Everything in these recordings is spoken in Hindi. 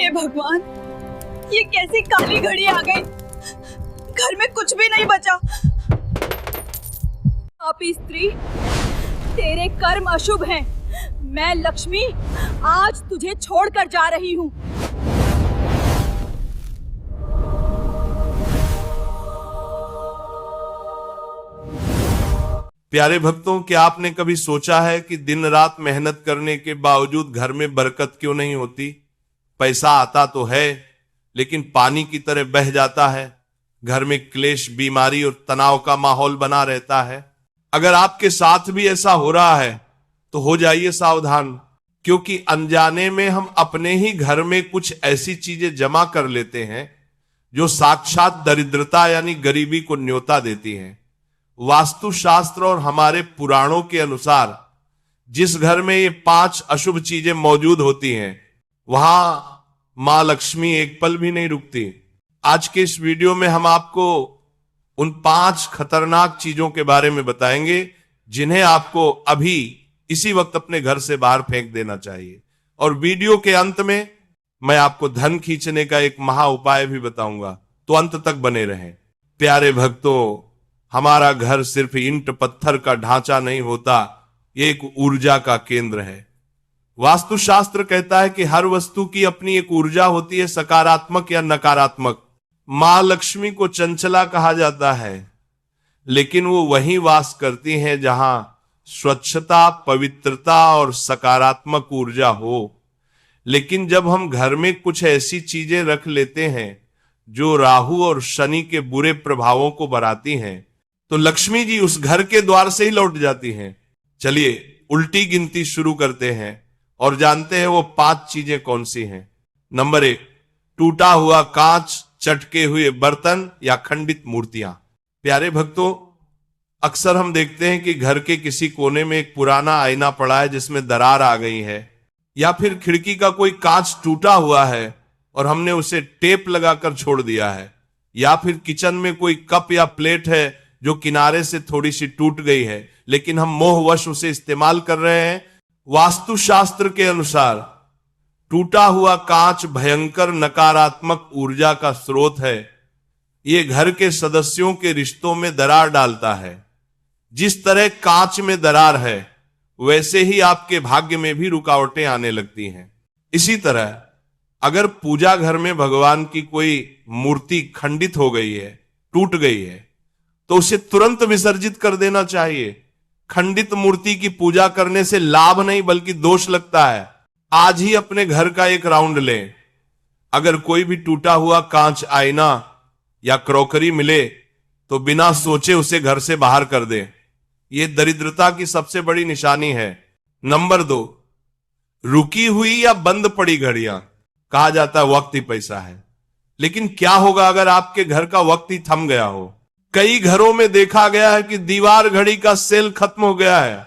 हे भगवान, ये कैसी काली घड़ी आ गई। घर में कुछ भी नहीं बचा। पापी स्त्री, तेरे कर्म अशुभ हैं। मैं लक्ष्मी आज तुझे छोड़कर जा रही हूँ। प्यारे भक्तों, क्या आपने कभी सोचा है कि दिन रात मेहनत करने के बावजूद घर में बरकत क्यों नहीं होती? पैसा आता तो है, लेकिन पानी की तरह बह जाता है। घर में क्लेश, बीमारी और तनाव का माहौल बना रहता है। अगर आपके साथ भी ऐसा हो रहा है तो हो जाइए सावधान, क्योंकि अनजाने में हम अपने ही घर में कुछ ऐसी चीजें जमा कर लेते हैं जो साक्षात दरिद्रता यानी गरीबी को न्योता देती हैं। वास्तुशास्त्र और हमारे पुराणों के अनुसार जिस घर में ये 5 अशुभ चीजें मौजूद होती हैं, वहां मां लक्ष्मी एक पल भी नहीं रुकती। आज के इस वीडियो में हम आपको उन 5 खतरनाक चीजों के बारे में बताएंगे जिन्हें आपको अभी इसी वक्त अपने घर से बाहर फेंक देना चाहिए। और वीडियो के अंत में मैं आपको धन खींचने का एक महा उपाय भी बताऊंगा, तो अंत तक बने रहें। प्यारे भक्तों, हमारा घर सिर्फ ईंट पत्थर का ढांचा नहीं होता, ये एक ऊर्जा का केंद्र है। वास्तुशास्त्र कहता है कि हर वस्तु की अपनी एक ऊर्जा होती है, सकारात्मक या नकारात्मक। मां लक्ष्मी को चंचला कहा जाता है, लेकिन वो वहीं वास करती हैं जहां स्वच्छता, पवित्रता और सकारात्मक ऊर्जा हो। लेकिन जब हम घर में कुछ ऐसी चीजें रख लेते हैं जो राहु और शनि के बुरे प्रभावों को बढ़ाती हैं, तो लक्ष्मी जी उस घर के द्वार से ही लौट जाती हैं। चलिए उल्टी गिनती शुरू करते हैं और जानते हैं वो 5 चीजें कौन सी हैं। नंबर 1, टूटा हुआ कांच, चटके हुए बर्तन या खंडित मूर्तियां। प्यारे भक्तों, अक्सर हम देखते हैं कि घर के किसी कोने में एक पुराना आईना पड़ा है जिसमें दरार आ गई है, या फिर खिड़की का कोई कांच टूटा हुआ है और हमने उसे टेप लगाकर छोड़ दिया है, या फिर किचन में कोई कप या प्लेट है जो किनारे से थोड़ी सी टूट गई है, लेकिन हम मोहवश उसे इस्तेमाल कर रहे हैं। वास्तुशास्त्र के अनुसार टूटा हुआ कांच भयंकर नकारात्मक ऊर्जा का स्रोत है। यह घर के सदस्यों के रिश्तों में दरार डालता है। जिस तरह कांच में दरार है, वैसे ही आपके भाग्य में भी रुकावटें आने लगती हैं। इसी तरह अगर पूजा घर में भगवान की कोई मूर्ति खंडित हो गई है, टूट गई है, तो उसे तुरंत विसर्जित कर देना चाहिए। खंडित मूर्ति की पूजा करने से लाभ नहीं बल्कि दोष लगता है। आज ही अपने घर का एक राउंड लें। अगर कोई भी टूटा हुआ कांच, आईना या क्रॉकरी मिले तो बिना सोचे उसे घर से बाहर कर दें। यह दरिद्रता की सबसे बड़ी निशानी है। नंबर 2, रुकी हुई या बंद पड़ी घड़ियां। कहा जाता है वक्त ही पैसा है, लेकिन क्या होगा अगर आपके घर का वक्त ही थम गया हो? कई घरों में देखा गया है कि दीवार घड़ी का सेल खत्म हो गया है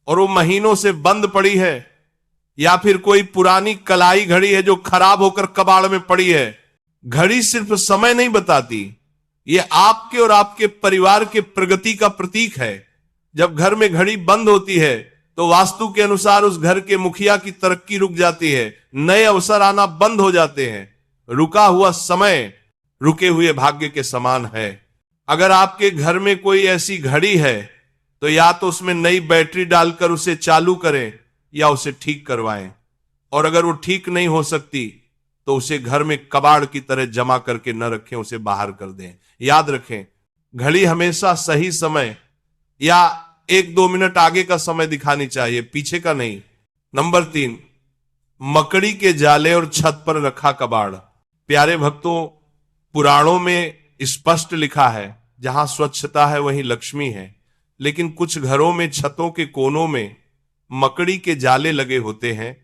और वो महीनों से बंद पड़ी है, या फिर कोई पुरानी कलाई घड़ी है जो खराब होकर कबाड़ में पड़ी है। घड़ी सिर्फ समय नहीं बताती, ये आपके और आपके परिवार के प्रगति का प्रतीक है। जब घर में घड़ी बंद होती है तो वास्तु के अनुसार उस घर के मुखिया की तरक्की रुक जाती है, नए अवसर आना बंद हो जाते हैं। रुका हुआ समय रुके हुए भाग्य के समान है। अगर आपके घर में कोई ऐसी घड़ी है तो या तो उसमें नई बैटरी डालकर उसे चालू करें या उसे ठीक करवाएं, और अगर वो ठीक नहीं हो सकती तो उसे घर में कबाड़ की तरह जमा करके न रखें, उसे बाहर कर दें। याद रखें, घड़ी हमेशा सही समय या 1-2 मिनट आगे का समय दिखानी चाहिए, पीछे का नहीं। नंबर 3, मकड़ी के जाले और छत पर रखा कबाड़। प्यारे भक्तों, पुराणों में स्पष्ट लिखा है जहां स्वच्छता है वहीं लक्ष्मी है, लेकिन कुछ घरों में छतों के कोनों में मकड़ी के जाले लगे होते हैं।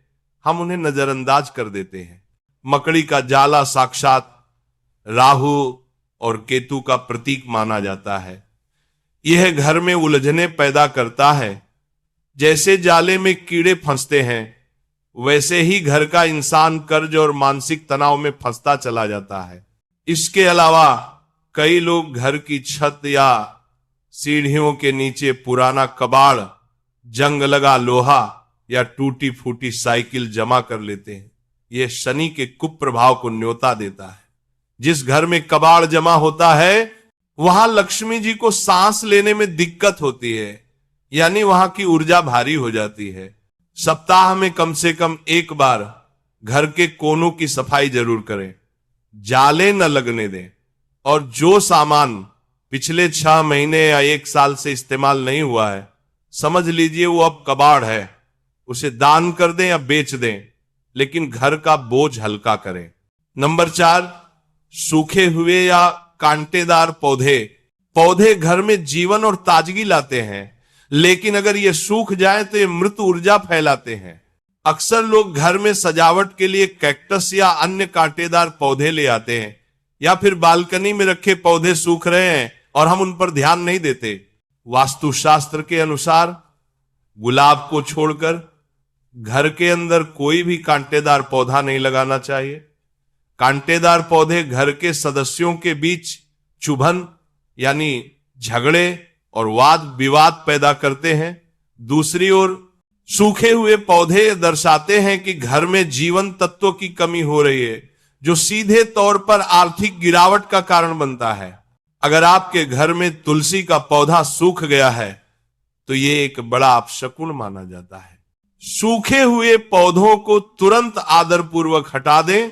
हम उन्हें नजरअंदाज कर देते हैं। मकड़ी का जाला साक्षात राहु और केतु का प्रतीक माना जाता है। यह घर में उलझने पैदा करता है। जैसे जाले में कीड़े फंसते हैं, वैसे ही घर का इंसान कर्ज और मानसिक तनाव में फंसता चला जाता है। इसके अलावा कई लोग घर की छत या सीढ़ियों के नीचे पुराना कबाड़, जंग लगा लोहा या टूटी फूटी साइकिल जमा कर लेते हैं। यह शनि के कुप्रभाव को न्योता देता है। जिस घर में कबाड़ जमा होता है वहां लक्ष्मी जी को सांस लेने में दिक्कत होती है, यानी वहां की ऊर्जा भारी हो जाती है। सप्ताह में कम से कम एक बार घर के कोनों की सफाई जरूर करें, जाले न लगने दें, और जो सामान पिछले 6 महीने या 1 साल से इस्तेमाल नहीं हुआ है, समझ लीजिए वो अब कबाड़ है, उसे दान कर दें या बेच दें, लेकिन घर का बोझ हल्का करें। नंबर 4, सूखे हुए या कांटेदार पौधे घर में जीवन और ताजगी लाते हैं, लेकिन अगर ये सूख जाए तो ये मृत ऊर्जा फैलाते हैं। अक्सर लोग घर में सजावट के लिए कैक्टस या अन्य कांटेदार पौधे ले आते हैं, या फिर बालकनी में रखे पौधे सूख रहे हैं और हम उन पर ध्यान नहीं देते। वास्तुशास्त्र के अनुसार गुलाब को छोड़कर घर के अंदर कोई भी कांटेदार पौधा नहीं लगाना चाहिए। कांटेदार पौधे घर के सदस्यों के बीच चुभन यानी झगड़े और वाद विवाद पैदा करते हैं। दूसरी ओर सूखे हुए पौधे दर्शाते हैं कि घर में जीवन तत्वों की कमी हो रही है, जो सीधे तौर पर आर्थिक गिरावट का कारण बनता है। अगर आपके घर में तुलसी का पौधा सूख गया है तो यह एक बड़ा अपशकुन माना जाता है। सूखे हुए पौधों को तुरंत आदरपूर्वक हटा दें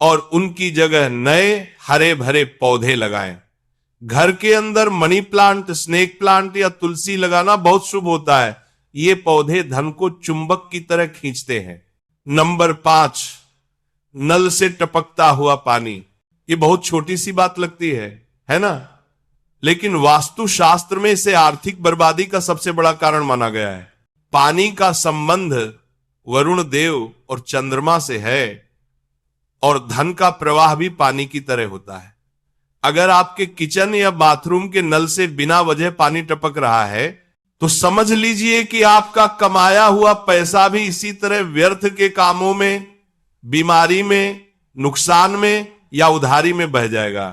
और उनकी जगह नए हरे भरे पौधे लगाएं। घर के अंदर मनी प्लांट, स्नेक प्लांट या तुलसी लगाना बहुत शुभ होता है। ये पौधे धन को चुंबक की तरह खींचते हैं। नंबर 5, नल से टपकता हुआ पानी। ये बहुत छोटी सी बात लगती है ना? लेकिन वास्तुशास्त्र में इसे आर्थिक बर्बादी का सबसे बड़ा कारण माना गया है। पानी का संबंध वरुण देव और चंद्रमा से है, और धन का प्रवाह भी पानी की तरह होता है। अगर आपके किचन या बाथरूम के नल से बिना वजह पानी टपक रहा है तो समझ लीजिए कि आपका कमाया हुआ पैसा भी इसी तरह व्यर्थ के कामों में, बीमारी में, नुकसान में या उधारी में बह जाएगा।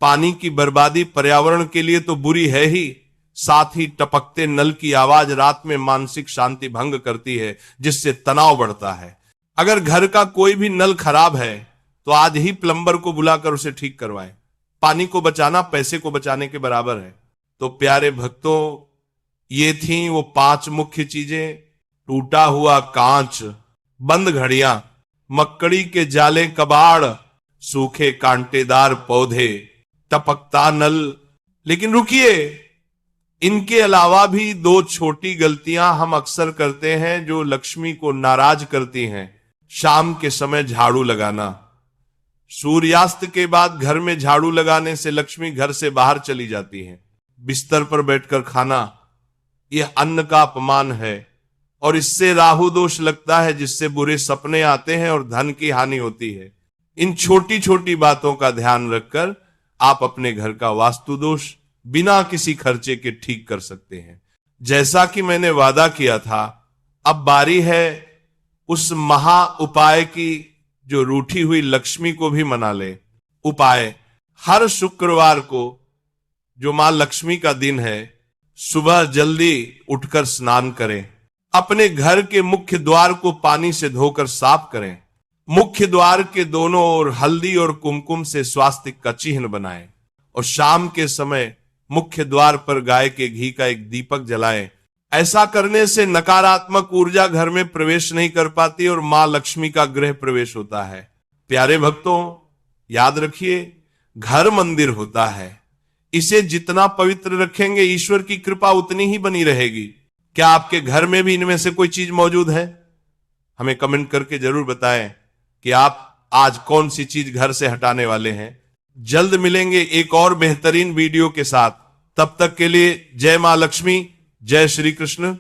पानी की बर्बादी पर्यावरण के लिए तो बुरी है ही, साथ ही टपकते नल की आवाज रात में मानसिक शांति भंग करती है, जिससे तनाव बढ़ता है। अगर घर का कोई भी नल खराब है तो आज ही प्लम्बर को बुलाकर उसे ठीक करवाएं। पानी को बचाना पैसे को बचाने के बराबर है। तो प्यारे भक्तों, ये थी वो 5 मुख्य चीजें। टूटा हुआ कांच, बंद घड़ियां, मक्कड़ी के जाले कबाड़, सूखे कांटेदार पौधे, टपकता नल। लेकिन रुकिए, इनके अलावा भी 2 छोटी गलतियां हम अक्सर करते हैं जो लक्ष्मी को नाराज करती हैं। शाम के समय झाड़ू लगाना। सूर्यास्त के बाद घर में झाड़ू लगाने से लक्ष्मी घर से बाहर चली जाती है। बिस्तर पर बैठकर खाना, यह अन्न का अपमान है और इससे राहु दोष लगता है, जिससे बुरे सपने आते हैं और धन की हानि होती है। इन छोटी छोटी बातों का ध्यान रखकर आप अपने घर का वास्तु दोष बिना किसी खर्चे के ठीक कर सकते हैं। जैसा कि मैंने वादा किया था, अब बारी है उस महा उपाय की जो रूठी हुई लक्ष्मी को भी मना ले। उपाय: हर शुक्रवार को जो मां लक्ष्मी का दिन है, सुबह जल्दी उठकर स्नान करें। अपने घर के मुख्य द्वार को पानी से धोकर साफ करें। मुख्य द्वार के दोनों ओर हल्दी और कुमकुम से स्वास्तिक का चिन्ह बनाएं और शाम के समय मुख्य द्वार पर गाय के घी का एक दीपक जलाएं। ऐसा करने से नकारात्मक ऊर्जा घर में प्रवेश नहीं कर पाती और मां लक्ष्मी का गृह प्रवेश होता है। प्यारे भक्तों, याद रखिए, घर मंदिर होता है, इसे जितना पवित्र रखेंगे ईश्वर की कृपा उतनी ही बनी रहेगी। क्या आपके घर में भी इनमें से कोई चीज मौजूद है? हमें कमेंट करके जरूर बताएं कि आप आज कौन सी चीज घर से हटाने वाले हैं। जल्द मिलेंगे एक और बेहतरीन वीडियो के साथ। तब तक के लिए जय मां लक्ष्मी, जय श्री कृष्ण।